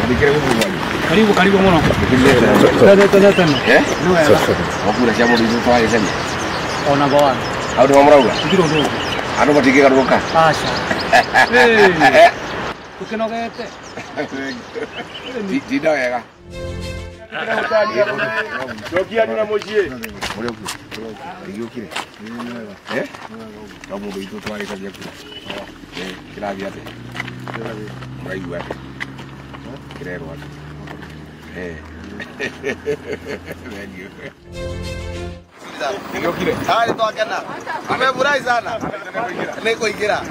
Karibu mwana. Tena. Wakula jambo hizo kwa hizo. Ona bwana. Au ndo mraula? Ndio ndo. Ano batike karuka. Asha. Tukinogete. Dida yega. Jokia nina mojie. Muri oku. Yokire. Kamu begitu twari kaje ku. Kila biate. Murai biate. Kirero ate. Thank you. Yokire. Hai to akena. Ame burai sana. Neko ikira.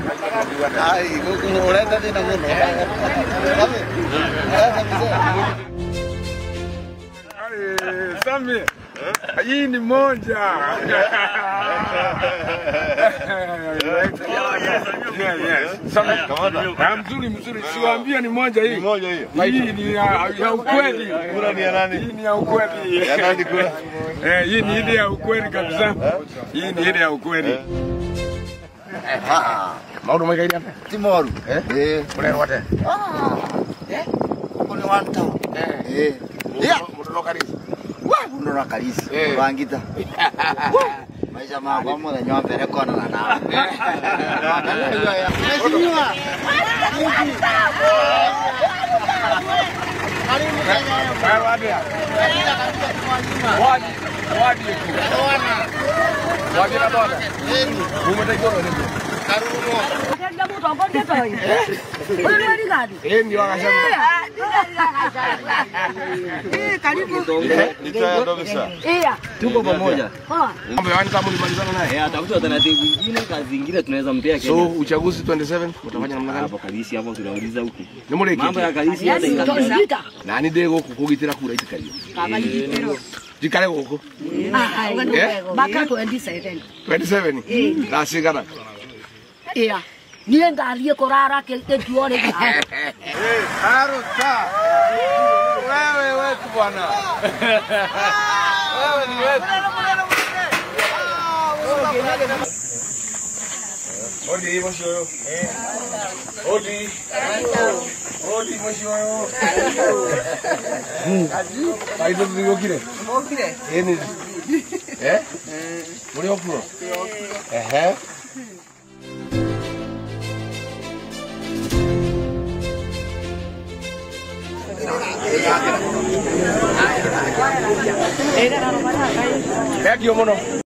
Hai, unaenda tena ngono. Sami. Hii ni moja. Sami, mzuri. Siwaambia ni moja hii. Moja hiyo. Hii ni ya ukweli. Kura ni ya nani? Hii ni ya ukweli. Ya nani kura? Hii ni ile ya ukweli kabisa. Hii ni ile ya ukweli. Mauru magaidi hapa? Timoru. Mwana wote. Kuna watu. Ya, mtoto kalisi. Mtoto kalisi. Wangita. Maisha mambo mbona nyombe rekona na nao. Mheshimiwa. Wadi na bwana. Umetakiwa nini? Karumo. Ndio mtu ambaye ndio. Wewe ni gani? Ndio akasema. Karibu. Nitaondoka sasa. Tuko pamoja. Mambo yani kama ulimalizana naye. Atafuta alternative nyingine, kazi nyingine tunaweza mpea Kenya. So uchaguzi 27 utafanya namna gani? Hapo kalisi hapo tunauliza huko. Mambo ya kalisi hata ingazika. Nani dego kukugitira kura itikario. Jikale huko. Baka 27. 27. Na sigara. Niye ngalie korara ke tuone. Haruta. Wewe wetu bwana. Wewe ni wetu. Odi moshoyo. Odi moshoyo. Aido yokire. Yokire. Eni. Muri okuro. Era la